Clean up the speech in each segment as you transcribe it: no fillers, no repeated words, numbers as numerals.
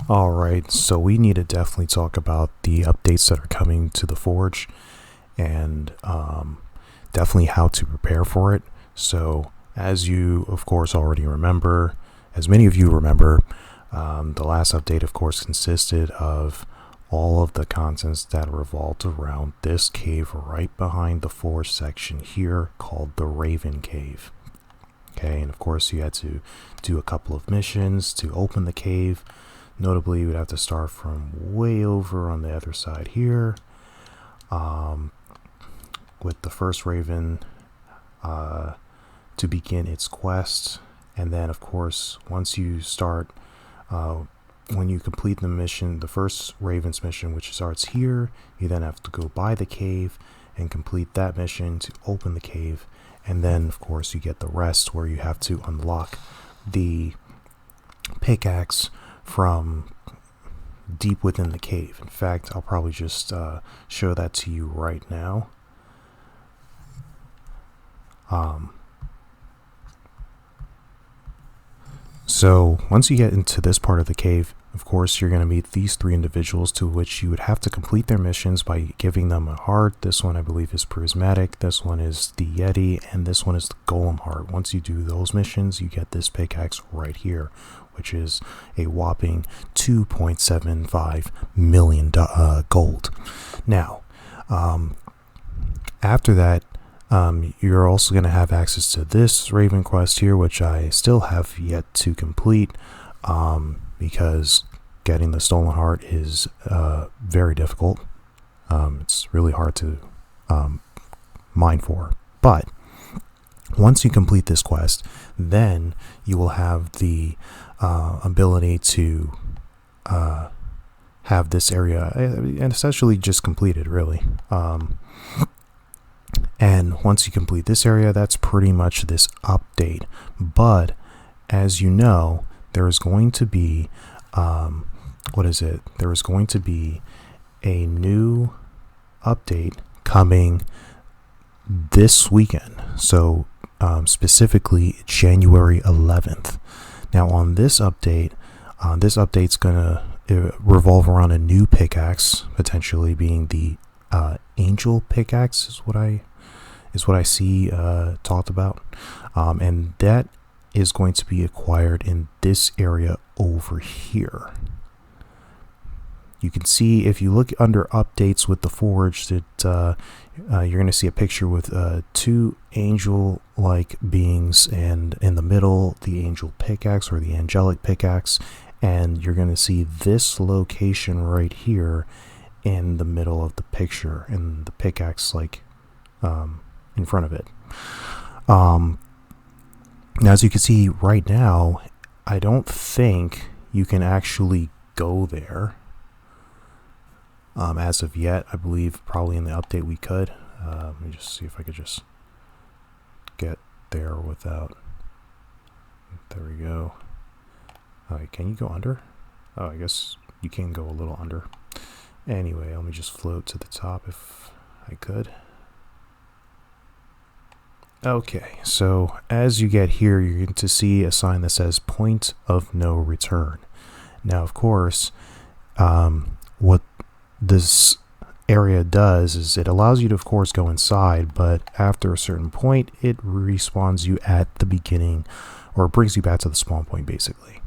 Alright, so we need to definitely talk about the updates that are coming to the Forge and definitely how to prepare for it. So, as you, of course, already remember, as many of you remember, the last update, of course, consisted of all of the contents that revolved around this cave right behind the Forge section here called the Raven Cave. Okay, and of course, you had to do a couple of missions to open the cave. Notably, you would have to start from way over on the other side here, with the first Raven to begin its quest. And then, of course, once you start, when you complete the mission, the first Raven's mission, which starts here, you then have to go by the cave and complete that mission to open the cave. And then, of course, you get the rest where you have to unlock the pickaxe from deep within the cave. In fact, I'll probably just show that to you right now. So once you get into this part of the cave, of course, you're going to meet these three individuals to which you would have to complete their missions by giving them a heart. This one, I believe, is prismatic. This one is the Yeti, and this one is the golem heart. Once you do those missions, you get this pickaxe right here, which is a whopping 2.75 million gold. Now, after that, you're also going to have access to this Raven quest here, which I still have yet to complete, because getting the stolen heart is very difficult. It's really hard to mine for. But once you complete this quest, then you will have the ability to have this area and essentially just completed, really. And once you complete this area, that's pretty much this update. But as you know, there is going to be there is going to be a new update coming this weekend. So specifically January 11th. Now on this update's gonna revolve around a new pickaxe, potentially being the angel pickaxe is what I see talked about, and that is going to be acquired in this area over here. You can see if you look under updates with the Forge that you're going to see a picture with two angel-like beings, and in the middle the angel pickaxe or the angelic pickaxe, and you're going to see this location right here in the middle of the picture, and the pickaxe like in front of it. Now, as you can see right now, I don't think you can actually go there as of yet. I believe probably in the update we could. Let me just see if I could just get there without. There we go. Can you go under? Oh, I guess you can go a little under. Anyway, let me just float to the top if I could. Okay, so as you get here, you're going to see a sign that says point of no return. Now, of course, what this area does is it allows you to, of course, go inside, but after a certain point, it respawns you at the beginning, or brings you back to the spawn point, basically.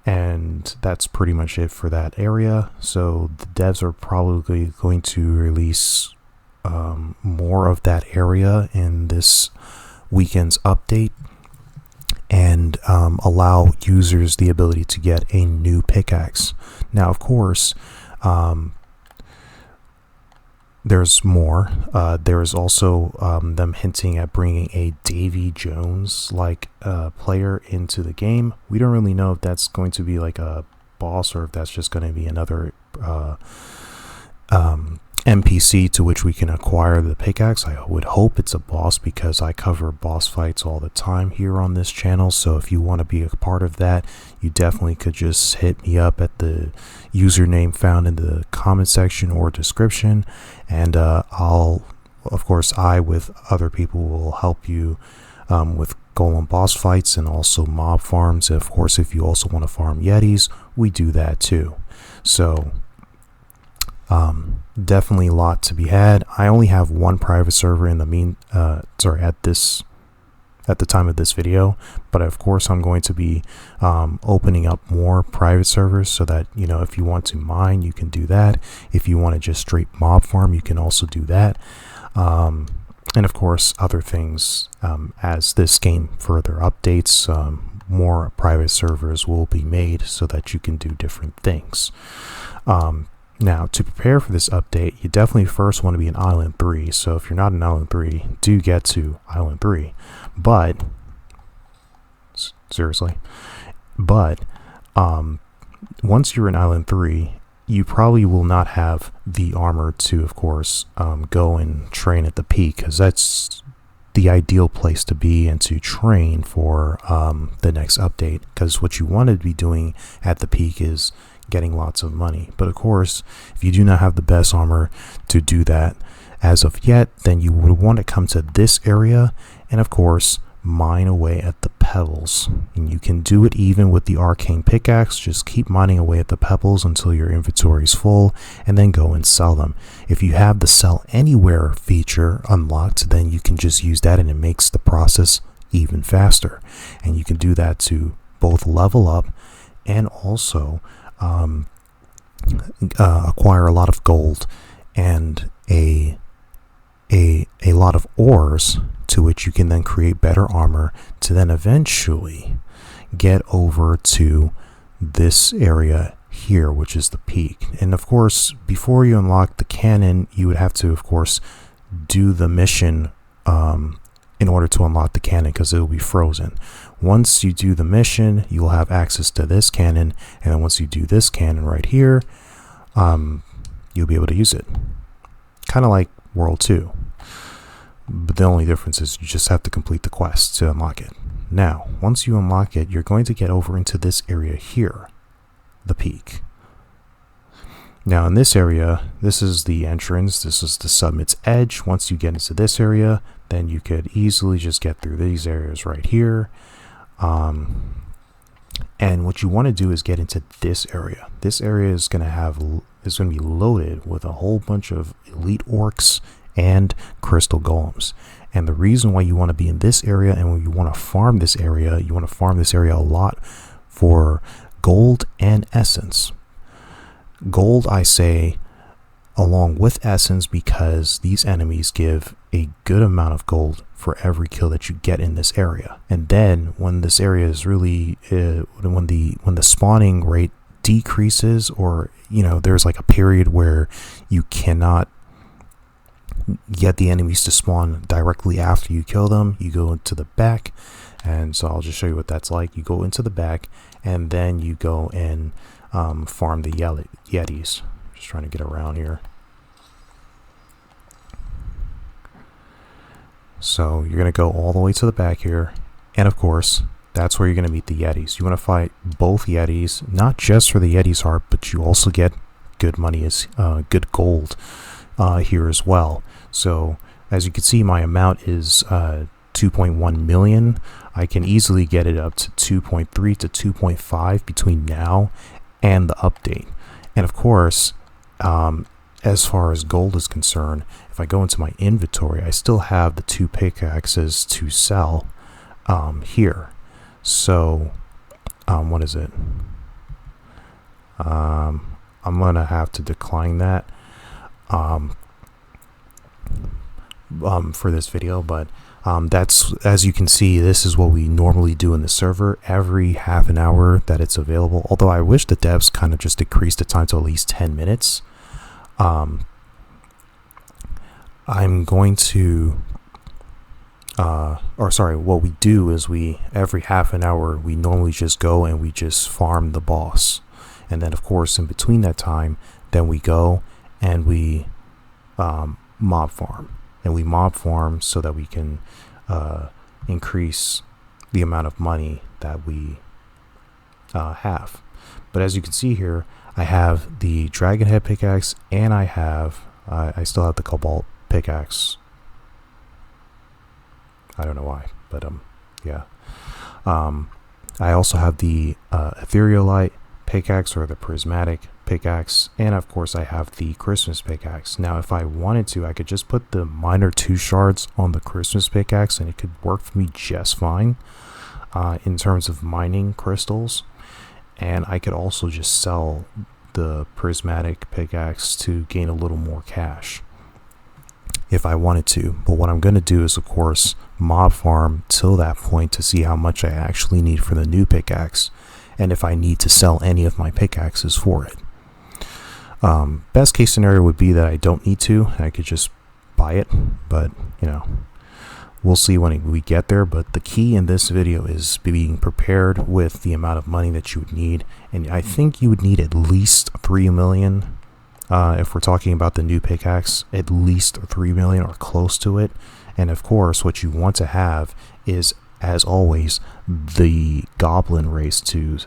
And that's pretty much it for that area. So the devs are probably going to release more of that area in this weekend's update, and allow users the ability to get a new pickaxe. Now, of course, there's more. There is also them hinting at bringing a Davy Jones like player into the game. We don't really know if that's going to be like a boss or if that's just going to be another NPC to which we can acquire the pickaxe. I would hope it's a boss, because I cover boss fights all the time here on this channel. So if you want to be a part of that, you definitely could just hit me up at the username found in the comment section or description, and I'll, of course, with other people will help you with golem boss fights and also mob farms. Of course, if you also want to farm yetis, we do that too. So definitely a lot to be had. I only have one private server in the at the time of this video, but of course I'm going to be opening up more private servers so that, you know, if you want to mine, you can do that. If you want to just straight mob farm, you can also do that. And of course other things, as this game further updates, more private servers will be made so that you can do different things. Now, to prepare for this update, you definitely first want to be in Island 3. So if you're not in Island 3, do get to Island 3. But, seriously, once you're in Island 3, you probably will not have the armor to, of course, go and train at the peak, because that's the ideal place to be and to train for the next update, because what you want to be doing at the peak is getting lots of money. But of course, if you do not have the best armor to do that as of yet, then you would want to come to this area and of course mine away at the pebbles. And you can do it even with the arcane pickaxe. Just keep mining away at the pebbles until your inventory is full, and then go and sell them. If you have the sell anywhere feature unlocked, then you can just use that and it makes the process even faster. And you can do that to both level up and also acquire a lot of gold and a lot of ores, to which you can then create better armor to then eventually get over to this area here, which is the peak. And of course, before you unlock the cannon, you would have to, of course, do the mission in order to unlock the cannon, because it will be frozen. Once you do the mission, you'll have access to this cannon, and then once you do this cannon right here, you'll be able to use it. Kind of like World 2. But the only difference is you just have to complete the quest to unlock it. Now, once you unlock it, you're going to get over into this area here, the peak. Now in this area, this is the entrance, this is the summit's edge. Once you get into this area, then you could easily just get through these areas right here. And what you want to do is get into this area. This area is going to be loaded with a whole bunch of elite orcs and crystal golems. And the reason why you want to be in this area and when you want to farm this area, you want to farm this area a lot for gold and essence. Gold, I say, along with essence, because these enemies give a good amount of gold for every kill that you get in this area. And then when this area is really when the spawning rate decreases, or there's like a period where you cannot get the enemies to spawn directly after you kill them, you go into the back. And so I'll just show you what that's like. You go into the back and then you go and farm the yetis. Just trying to get around here. So you're going to go all the way to the back here, and of course that's where you're going to meet the yetis. You want to fight both yetis, not just for the yeti's heart, but you also get good money, as good gold here as well. So as you can see, my amount is 2.1 million. I can easily get it up to 2.3 to 2.5 between now and the update. And of course, as far as gold is concerned, if I go into my inventory, I still have the 2 pickaxes to sell here. So what is it? I'm gonna have to decline that for this video, but that's, as you can see, this is what we normally do in the server every half an hour that it's available. Although I wish the devs kind of just decreased the time to at least 10 minutes. I'm going to what we do is every half an hour we normally just go and we just farm the boss, and then of course in between that time then we go and we mob farm, so that we can increase the amount of money that we have. But as you can see here, I have the dragon head pickaxe, and I still have the cobalt pickaxe. I don't know why, but Yeah. I also have the etherealite pickaxe, or the prismatic pickaxe, and of course I have the Christmas pickaxe. Now if I wanted to, I could just put the minor 2 shards on the Christmas pickaxe and it could work for me just fine in terms of mining crystals. And I could also just sell the prismatic pickaxe to gain a little more cash if I wanted to. But what I'm going to do is, of course, mob farm till that point to see how much I actually need for the new pickaxe, and if I need to sell any of my pickaxes for it. Best case scenario would be that I don't need to, I could just buy it, but you know, we'll see when we get there. But the key in this video is being prepared with the amount of money that you would need, and I think you would need at least 3 million. If we're talking about the new pickaxe, at least 3 million or close to it. And of course, what you want to have is, as always, the goblin race to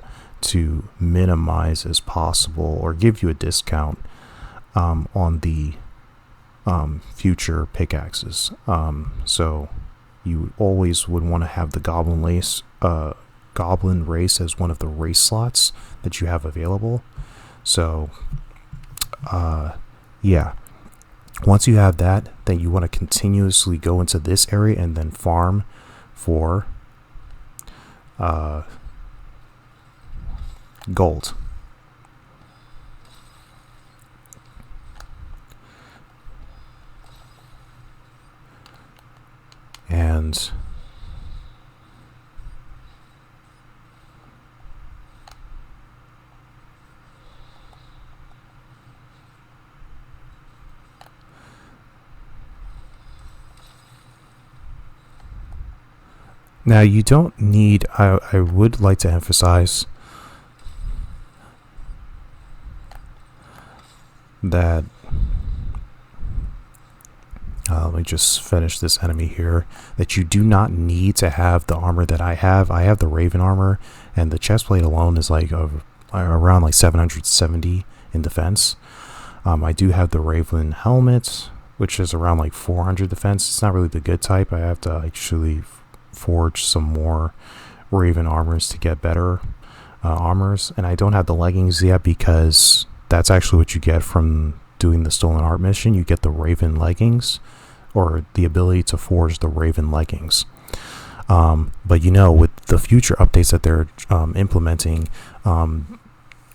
minimize as possible, or give you a discount on the future pickaxes. So you always would want to have the goblin race as one of the race slots that you have available. So yeah, once you have that, then you want to continuously go into this area and then farm for gold. And now you don't need, I would like to emphasize that, let me just finish this enemy here, that you do not need to have the armor that I have. I have the Raven armor, and the chestplate alone is like around like 770 in defense. I do have the Raven helmet, which is around like 400 defense. It's not really the good type. I have to actually forge some more Raven armors to get better armors, and I don't have the leggings yet because that's actually what you get from doing the stolen art mission. You get the Raven leggings, or the ability to forge the Raven leggings. But you know, with the future updates that they're implementing,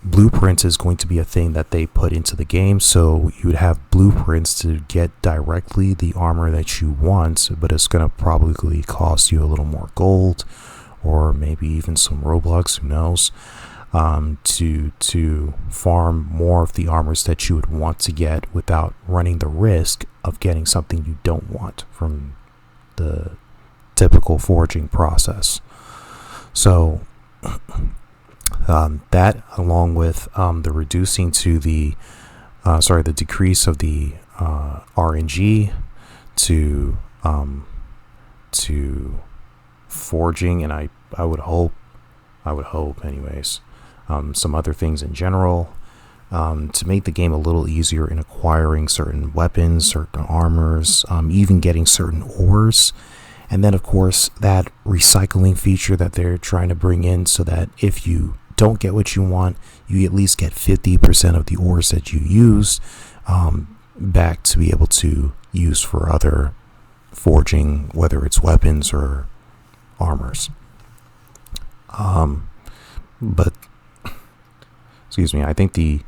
blueprints is going to be a thing that they put into the game, so you would have blueprints to get directly the armor that you want, but it's going to probably cost you a little more gold, or maybe even some Roblox, who knows, to farm more of the armors that you would want to get without running the risk of getting something you don't want from the typical forging process. So that, along with the reducing to the the decrease of the RNG to forging, and I would hope anyways, some other things in general, to make the game a little easier in acquiring certain weapons, certain armors, even getting certain ores. And then of course that recycling feature that they're trying to bring in, so that if you don't get what you want, you at least get 50% of the ores that you used back to be able to use for other forging, whether it's weapons or armors. But excuse me, I think the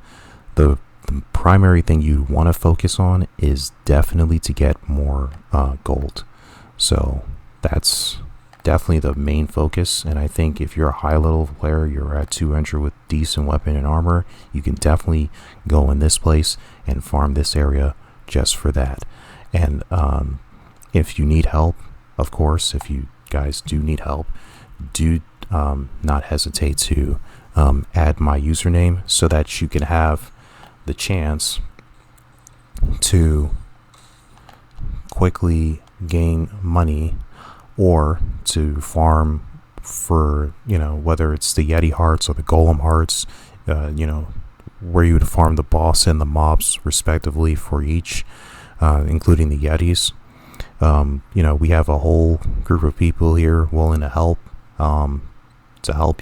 primary thing you want to focus on is definitely to get more gold. So that's definitely the main focus, and I think if you're a high level player, you're at 200 with decent weapon and armor, you can definitely go in this place and farm this area just for that. And if you need help, of course, if you guys do need help, do not hesitate to add my username, so that you can have the chance to quickly gain money, or to farm for, you know, whether it's the Yeti hearts or the golem hearts, you know, where you would farm the boss and the mobs respectively for each, including the Yetis. We have a whole group of people here willing to help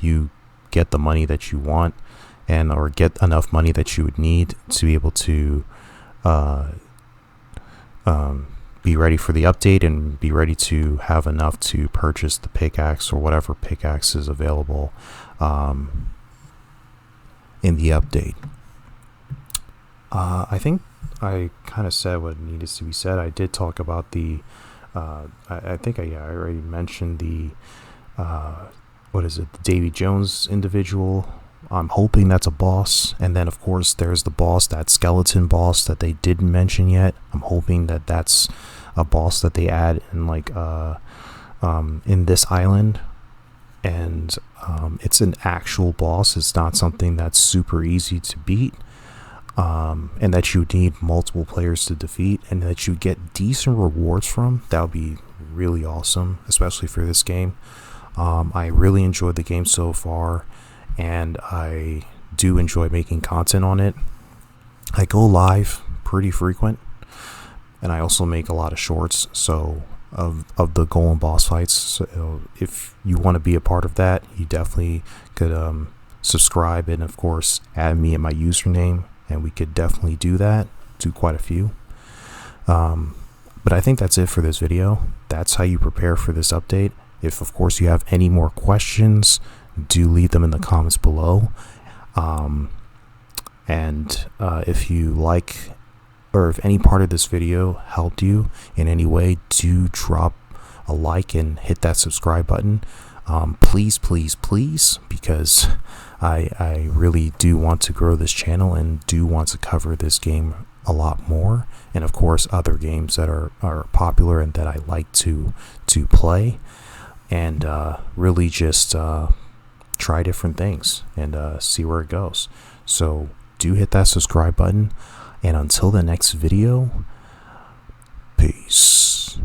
you get the money that you want, and or get enough money that you would need to be able to be ready for the update and be ready to have enough to purchase the pickaxe or whatever pickaxe is available in the update. I think I kind of said what needed to be said. I did talk about the I think I already mentioned the what is it, the Davy Jones individual. I'm hoping that's a boss, and then of course there's the boss, that skeleton boss that they didn't mention yet. I'm hoping that that's a boss that they add in in this island, and it's an actual boss. It's not something that's super easy to beat, and that you need multiple players to defeat, and that you get decent rewards from. That would be really awesome, especially for this game. I really enjoyed the game so far, and I do enjoy making content on it. I go live pretty frequent, and I also make a lot of shorts of the golem boss fights. So if you want to be a part of that, you definitely could subscribe, and of course add me and my username, and we could definitely do that, do quite a few. But I think that's it for this video. That's how you prepare for this update. If of course you have any more questions, do leave them in the comments below. If you like, or if any part of this video helped you in any way, do drop a like and hit that subscribe button. Please, because I really do want to grow this channel and do want to cover this game a lot more, and of course other games that are popular and that I like to play, and really just try different things and see where it goes. So do hit that subscribe button, and until the next video, peace.